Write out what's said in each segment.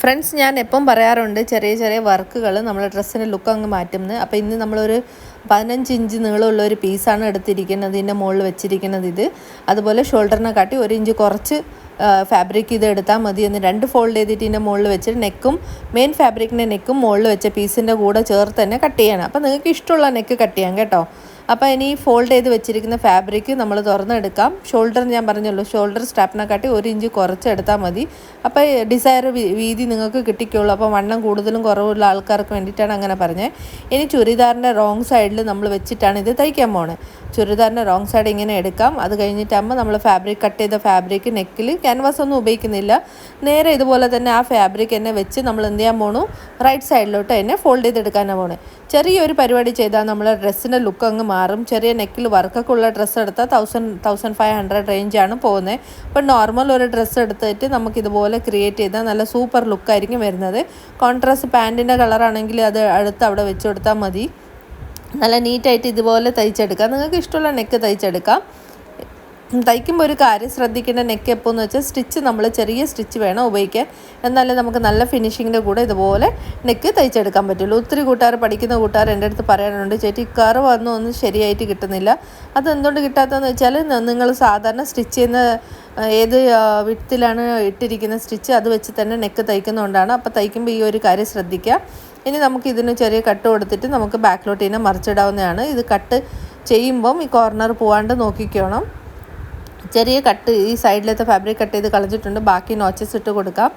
Friends, ഞാൻ എപ്പം പറയാറുണ്ട് ചെറിയ ചെറിയ വർക്കുകൾ നമ്മൾ ഡ്രസ്സിൻ്റെ ലുക്ക് അങ്ങ് മാറ്റുന്നത്. അപ്പോൾ ഇന്ന് നമ്മളൊരു 15 ഇഞ്ച് നീളമുള്ള ഒരു പീസാണ് എടുത്തിരിക്കുന്നത്. ഇതിൻ്റെ മുകളിൽ വെച്ചിരിക്കുന്നത് ഇത്. അതുപോലെ ഷോൾഡറിനെ കാട്ടി 1 ഇഞ്ച് കുറച്ച് ഫാബ്രിക് ഇത് എടുത്താൽ മതി. എന്ന് 2 ഫോൾഡ് ചെയ്തിട്ട് ഇതിൻ്റെ മുകളിൽ വെച്ചിട്ട് നെക്കും മെയിൻ ഫാബ്രിക്കിൻ്റെ നെക്കും മുകളിൽ വെച്ച പീസിൻ്റെ കൂടെ ചേർത്ത് തന്നെ കട്ട് ചെയ്യണം. അപ്പോൾ നിങ്ങൾക്ക് ഇഷ്ടമുള്ള നെക്ക് കട്ട് ചെയ്യാം കേട്ടോ. അപ്പോൾ ഇനി ഫോൾഡ് ചെയ്ത് വെച്ചിരിക്കുന്ന ഫാബ്രിക് നമ്മൾ തുറന്നെടുക്കാം. ഷോൾഡർ ഞാൻ പറഞ്ഞല്ലോ, ഷോൾഡർ സ്ട്രാപ്പിനെ കാട്ടി 1 ഇഞ്ച് കുറച്ച് എടുത്താൽ മതി. അപ്പോൾ ഡിസയർ വീതി നിങ്ങൾക്ക് കിട്ടിക്കുള്ളൂ. അപ്പോൾ വണ്ണം കൂടുതലും കുറവുള്ള ആൾക്കാർക്ക് വേണ്ടിയിട്ടാണ് അങ്ങനെ പറഞ്ഞത്. ഇനി ചുരിദാറിൻ്റെ റോങ് സൈഡിൽ നമ്മൾ വെച്ചിട്ടാണ് ഇത് തയ്ക്കാൻ പോകുന്നത്. ചുരിദാറിൻ്റെ റോങ് സൈഡ് ഇങ്ങനെ എടുക്കാം. അത് കഴിഞ്ഞിട്ടാകുമ്പോൾ നമ്മൾ ഫാബ്രിക് കട്ട് ചെയ്ത ഫാബ്രിക് നെക്കിൽ ക്യാൻവാസ് ഒന്നും ഉപയോഗിക്കുന്നില്ല. നേരെ ഇതുപോലെ തന്നെ ആ ഫാബ്രിക് തന്നെ വെച്ച് നമ്മൾ എന്ത് ചെയ്യാൻ പോകണു, റൈറ്റ് സൈഡിലോട്ട് തന്നെ ഫോൾഡ് ചെയ്തെടുക്കാനാണ് പോകുന്നത്. ചെറിയൊരു പരിപാടി ചെയ്താൽ നമ്മളെ ഡ്രസ്സിൻ്റെ ലുക്ക് അങ്ങ് മാറും. ചെറിയ നെക്കിൽ വർക്കൊക്കെ ഉള്ള ഡ്രസ്സ് എടുത്താൽ 1500 റേഞ്ചാണ് പോകുന്നത്. അപ്പോൾ നോർമൽ ഒരു ഡ്രസ്സ് എടുത്തിട്ട് നമുക്കിതുപോലെ ക്രിയേറ്റ് ചെയ്താൽ നല്ല സൂപ്പർ ലുക്കായിരിക്കും വരുന്നത്. കോൺട്രാസ്റ്റ് പാൻറ്റിൻ്റെ കളറാണെങ്കിൽ അത് അടുത്ത് അവിടെ വെച്ച് കൊടുത്താൽ മതി. നല്ല നീറ്റായിട്ട് ഇതുപോലെ തയ്ച്ചെടുക്കാം. നിങ്ങൾക്ക് ഇഷ്ടമുള്ള നെക്ക് തയ്ച്ചെടുക്കാം. തയ്ക്കുമ്പോൾ ഒരു കാര്യം ശ്രദ്ധിക്കേണ്ട, നെക്ക് എപ്പോഴെന്ന് വെച്ചാൽ സ്റ്റിച്ച് നമ്മൾ ചെറിയ സ്റ്റിച്ച് വേണം ഉപയോഗിക്കാൻ. എന്നാലേ നമുക്ക് നല്ല ഫിനിഷിങ്ങിൻ്റെ കൂടെ ഇതുപോലെ നെക്ക് തയ്ച്ചെടുക്കാൻ പറ്റുള്ളൂ. ഒത്തിരി പഠിക്കുന്ന കൂട്ടുകാർ എൻ്റെ അടുത്ത് പറയാനുണ്ട്, ചേച്ചി കർവ് ഒന്നും ശരിയായിട്ട് കിട്ടുന്നില്ല. അതെന്തുകൊണ്ട് കിട്ടാത്തതെന്ന് വെച്ചാൽ നിങ്ങൾ സാധാരണ സ്റ്റിച്ച് ചെയ്യുന്ന ഏത് വിഡ്ത്തിലാണ് ഇട്ടിരിക്കുന്ന സ്റ്റിച്ച് അത് വെച്ച് തന്നെ നെക്ക് തയ്ക്കുന്നതുകൊണ്ടാണ്. അപ്പോൾ തയ്ക്കുമ്പോൾ ഈ ഒരു കാര്യം ശ്രദ്ധിക്കുക. ഇനി നമുക്ക് ഇതിന് ചെറിയ കട്ട് കൊടുത്തിട്ട് നമുക്ക് ബാക്കിലോട്ട് ഇതിനെ മറിച്ചിടാവുന്നതാണ്. ഇത് കട്ട് ചെയ്യുമ്പം ഈ കോർണർ പോകാണ്ട് നോക്കിക്കോണം. ചെറിയ കട്ട് ഈ സൈഡിലത്തെ ഫാബ്രിക് കട്ട് ചെയ്ത് കളഞ്ഞിട്ടുണ്ട്. ബാക്കി നോച്ചസ് ഇട്ട് കൊടുക്കാം.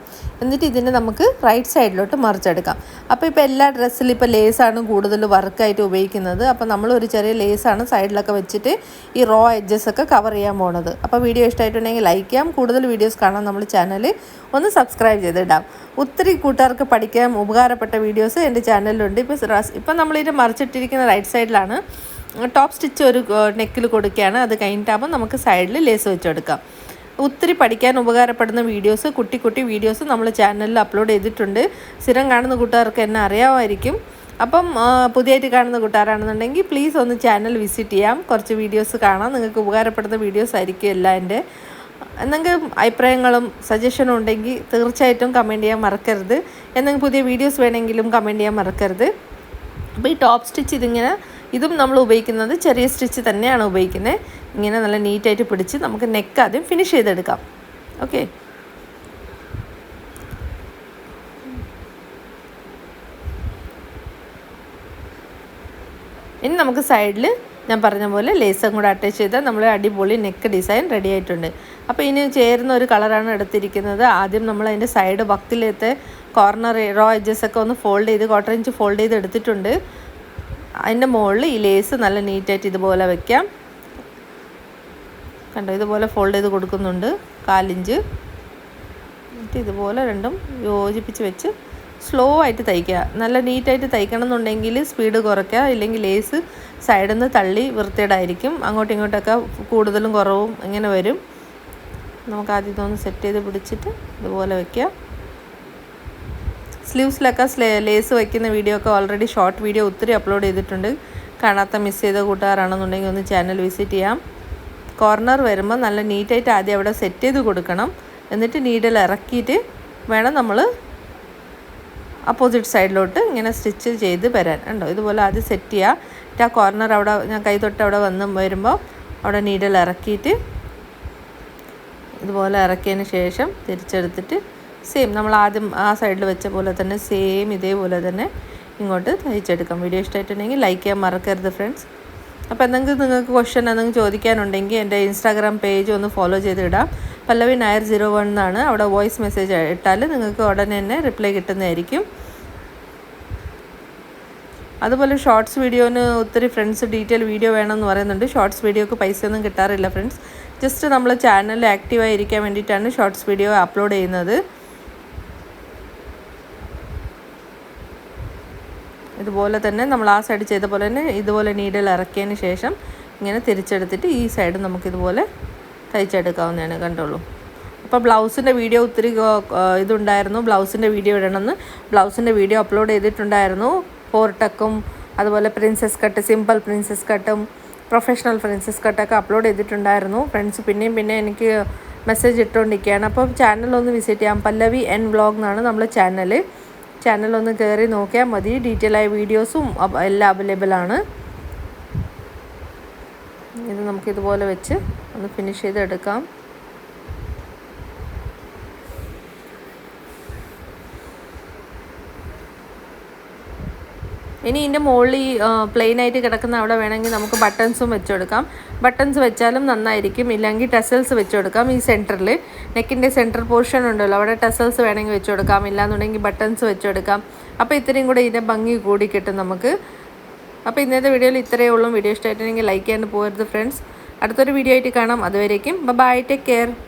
എന്നിട്ട് ഇതിനെ നമുക്ക് റൈറ്റ് സൈഡിലോട്ട് മറിച്ചെടുക്കാം. അപ്പോൾ ഇപ്പോൾ എല്ലാ ഡ്രസ്സിലും ഇപ്പോൾ ലേസാണ് കൂടുതൽ വർക്കായിട്ട് ഉപയോഗിക്കുന്നത്. അപ്പോൾ നമ്മളൊരു ചെറിയ ലേസാണ് സൈഡിലൊക്കെ വെച്ചിട്ട് ഈ റോ എഡ്ജസൊക്കെ കവർ ചെയ്യാൻ പോണത്. അപ്പോൾ വീഡിയോ ഇഷ്ടമായിട്ടുണ്ടെങ്കിൽ ലൈക്ക് ചെയ്യാം. കൂടുതൽ വീഡിയോസ് കാണാൻ നമ്മൾ ചാനൽ ഒന്ന് സബ്സ്ക്രൈബ് ചെയ്തിടാം. ഒത്തിരി കൂട്ടുകാർക്ക് പഠിക്കാൻ ഉപകാരപ്പെട്ട വീഡിയോസ് എൻ്റെ ചാനലിലുണ്ട്. ഇപ്പോൾ നമ്മളിത് മറിച്ചിട്ടിരിക്കുന്ന റൈറ്റ് സൈഡിലാണ്. ടോപ്പ് സ്റ്റിച്ച് ഒരു നെക്കിൽ കൊടുക്കുകയാണ്. അത് കഴിഞ്ഞിട്ടാകുമ്പോൾ നമുക്ക് സൈഡിൽ ലേസ് വെച്ചെടുക്കാം. ഒത്തിരി പഠിക്കാൻ ഉപകാരപ്പെടുന്ന വീഡിയോസ്, കുട്ടി വീഡിയോസ് നമ്മൾ ചാനലിൽ അപ്ലോഡ് ചെയ്തിട്ടുണ്ട്. സ്ഥിരം കാണുന്ന കൂട്ടുകാർക്ക് എന്നെ അറിയാമായിരിക്കും. അപ്പം പുതിയതായിട്ട് കാണുന്ന കൂട്ടുകാരാണെന്നുണ്ടെങ്കിൽ പ്ലീസ് ഒന്ന് ചാനൽ വിസിറ്റ് ചെയ്യാം. കുറച്ച് വീഡിയോസ് കാണാം. നിങ്ങൾക്ക് ഉപകാരപ്പെടുന്ന വീഡിയോസ് ആയിരിക്കും എല്ലാം എൻ്റെ. എന്തെങ്കിലും അഭിപ്രായങ്ങളും സജഷനും ഉണ്ടെങ്കിൽ തീർച്ചയായിട്ടും കമൻറ്റ് ചെയ്യാൻ മറക്കരുത്. എന്തെങ്കിലും പുതിയ വീഡിയോസ് വേണമെങ്കിലും കമൻറ്റ് ചെയ്യാൻ മറക്കരുത്. അപ്പോൾ ഈ ടോപ്പ് സ്റ്റിച്ച് ഇതും നമ്മൾ ഉപയോഗിക്കുന്നത് ചെറിയ സ്റ്റിച്ച് തന്നെയാണ് ഉപയോഗിക്കുന്നത്. ഇങ്ങനെ നല്ല നീറ്റായിട്ട് പിടിച്ച് നമുക്ക് നെക്ക് ആദ്യം ഫിനിഷ് ചെയ്തെടുക്കാം. ഓക്കെ, ഇനി നമുക്ക് സൈഡിൽ ഞാൻ പറഞ്ഞ പോലെ ലേസും കൂടെ അറ്റാച്ച് ചെയ്താൽ നമ്മൾ അടിപൊളി നെക്ക് ഡിസൈൻ റെഡി ആയിട്ടുണ്ട്. അപ്പോൾ ഇനി ചേരുന്ന ഒരു കളറാണ് എടുത്തിരിക്കുന്നത്. ആദ്യം നമ്മൾ അതിൻ്റെ സൈഡ് വക്കിലത്തെ കോർണർ റോ എഡ്ജസൊക്കെ ഒന്ന് ഫോൾഡ് ചെയ്ത് 1/4 ഇഞ്ച് ഫോൾഡ് ചെയ്ത് എടുത്തിട്ടുണ്ട്. അതിൻ്റെ മുകളിൽ ഈ ലേസ് നല്ല നീറ്റായിട്ട് ഇതുപോലെ വയ്ക്കാം. കണ്ടോ, ഇതുപോലെ ഫോൾഡ് ചെയ്ത് കൊടുക്കുന്നുണ്ട് 1/4 ഇഞ്ച്. എന്നിട്ട് ഇതുപോലെ രണ്ടും യോജിപ്പിച്ച് വെച്ച് സ്ലോ ആയിട്ട് തയ്ക്കുക. നല്ല നീറ്റായിട്ട് തയ്ക്കണം എന്നുണ്ടെങ്കിൽ സ്പീഡ് കുറയ്ക്കുക. ഇല്ലെങ്കിൽ ലേസ് സൈഡിൽ നിന്ന് തള്ളി വൃത്തികേടായിരിക്കും. അങ്ങോട്ടും ഇങ്ങോട്ടൊക്കെ കൂടുതലും കുറവും ഇങ്ങനെ വരും. നമുക്ക് ആദ്യം ഇതൊന്ന് സെറ്റ് ചെയ്ത് പിടിച്ചിട്ട് ഇതുപോലെ വയ്ക്കുക. സ്ലീവ്സിലൊക്കെ ലേസ് വയ്ക്കുന്ന വീഡിയോ ഒക്കെ ഓൾറെഡി ഷോർട്ട് വീഡിയോ ഒത്തിരി അപ്ലോഡ് ചെയ്തിട്ടുണ്ട്. കാണാത്ത മിസ് ചെയ്ത കൂട്ടുകാരാണെന്നുണ്ടെങ്കിൽ ഒന്ന് ചാനൽ വിസിറ്റ് ചെയ്യാം. കോർണർ വരുമ്പോൾ നല്ല നീറ്റായിട്ട് ആദ്യം അവിടെ സെറ്റ് ചെയ്ത് കൊടുക്കണം. എന്നിട്ട് നീഡിൽ ഇറക്കിയിട്ട് വേണം നമ്മൾ അപ്പോസിറ്റ് സൈഡിലോട്ട് ഇങ്ങനെ സ്റ്റിച്ച് ചെയ്ത് വരാൻ. ഉണ്ടോ, ഇതുപോലെ ആദ്യം സെറ്റ് ചെയ്യുക. ആ കോർണർ അവിടെ ഞാൻ കൈ തൊട്ട് അവിടെ വരുമ്പോൾ അവിടെ നീഡിൽ ഇറക്കിയിട്ട് ഇതുപോലെ ഇറക്കിയതിന് ശേഷം തിരിച്ചെടുത്തിട്ട് സെയിം നമ്മൾ ആദ്യം ആ സൈഡിൽ വെച്ച പോലെ തന്നെ സെയിം ഇതേപോലെ തന്നെ ഇങ്ങോട്ട് തയ്ച്ചെടുക്കാം. വീഡിയോ ഇഷ്ടമായിട്ടുണ്ടെങ്കിൽ ലൈക്ക് ചെയ്യാൻ മറക്കരുത് ഫ്രണ്ട്സ്. അപ്പോൾ എന്തെങ്കിലും നിങ്ങൾക്ക് ക്വസ്റ്റ്യൻ എന്തെങ്കിലും ചോദിക്കാനുണ്ടെങ്കിൽ എൻ്റെ ഇൻസ്റ്റാഗ്രാം പേജ് ഒന്ന് ഫോളോ ചെയ്തിടാം. പല്ലവി നായർ 01 എന്നാണ്. അവിടെ വോയിസ് മെസ്സേജ് ഇട്ടാൽ നിങ്ങൾക്ക് ഉടനെ തന്നെ റിപ്ലൈ കിട്ടുന്നതായിരിക്കും. അതുപോലെ ഷോർട്സ് വീഡിയോന് ഒത്തിരി ഫ്രണ്ട്സ് ഡീറ്റെയിൽ വീഡിയോ വേണമെന്ന് പറയുന്നുണ്ട്. ഷോർട്സ് വീഡിയോക്ക് പൈസയൊന്നും കിട്ടാറില്ല ഫ്രണ്ട്സ്. ജസ്റ്റ് നമ്മൾ ചാനലിൽ ആക്റ്റീവായി ഇരിക്കാൻ വേണ്ടിയിട്ടാണ് ഷോർട്സ് വീഡിയോ അപ്ലോഡ് ചെയ്യുന്നത്. ഇതുപോലെ തന്നെ നമ്മൾ ആ സൈഡ് ചെയ്ത പോലെ തന്നെ ഇതുപോലെ നീഡിൽ ഇറക്കിയതിന് ശേഷം ഇങ്ങനെ തിരിച്ചെടുത്തിട്ട് ഈ സൈഡ് നമുക്കിതുപോലെ തയ്ച്ചെടുക്കാവുന്നതാണ്. കണ്ടോളൂ. അപ്പോൾ ബ്ലൗസിൻ്റെ വീഡിയോ ഒത്തിരി ഇതുണ്ടായിരുന്നു. ബ്ലൗസിൻ്റെ വീഡിയോ ഇടണമെന്ന് ബ്ലൗസിൻ്റെ വീഡിയോ അപ്ലോഡ് ചെയ്തിട്ടുണ്ടായിരുന്നു. 4 ടക്കും അതുപോലെ പ്രിൻസസ് കട്ട്, സിമ്പിൾ പ്രിൻസസ് കട്ടും പ്രൊഫഷണൽ പ്രിൻസസ് കട്ടൊക്കെ അപ്ലോഡ് ചെയ്തിട്ടുണ്ടായിരുന്നു ഫ്രണ്ട്സ്. പിന്നെ എനിക്ക് മെസ്സേജ് ഇട്ടുകൊണ്ടിരിക്കുകയാണ്. അപ്പോൾ ചാനലൊന്ന് വിസിറ്റ് ചെയ്യാം. പല്ലവി എൻ വ്ളോഗ് എന്നാണ് നമ്മളെ ചാനലൊന്ന് കയറി നോക്കിയാൽ മതി. ഡീറ്റെയിൽ ആയ വീഡിയോസും എല്ലാം അവൈലബിൾ ആണ്. ഇത് നമുക്കിതുപോലെ വെച്ച് ഒന്ന് ഫിനിഷ് ചെയ്തെടുക്കാം. ഇനി ഇതിൻ്റെ മുകളിൽ ഈ പ്ലെയിൻ ആയിട്ട് കിടക്കുന്ന അവിടെ വേണമെങ്കിൽ നമുക്ക് ബട്ടൺസും വെച്ചെടുക്കാം. ബട്ടൺസ് വെച്ചാലും നന്നായിരിക്കും. ഇല്ലെങ്കിൽ ടെസൽസ് വെച്ചെടുക്കാം. ഈ സെൻറ്ററിൽ നെക്കിൻ്റെ സെൻറ്റർ പോർഷൻ ഉണ്ടല്ലോ, അവിടെ ടെസൽസ് വേണമെങ്കിൽ വെച്ചെടുക്കാം. ഇല്ലാന്നുണ്ടെങ്കിൽ ബട്ടൺസ് വെച്ചെടുക്കാം. അപ്പോൾ ഇത്രയും കൂടെ ഇതിൻ്റെ ഭംഗി കൂടി കിട്ടും നമുക്ക്. അപ്പോൾ ഇന്നത്തെ വീഡിയോയിൽ ഇത്രയേ ഉള്ളൂ. വീഡിയോ ഇഷ്ടമായിട്ടുണ്ടെങ്കിൽ ലൈക്ക് ചെയ്യാൻ പോകരുത് ഫ്രണ്ട്സ്. അടുത്തൊരു വീഡിയോ ആയിട്ട് കാണാം. അതുവരേക്കും ബൈ, ടേക്ക് കെയർ.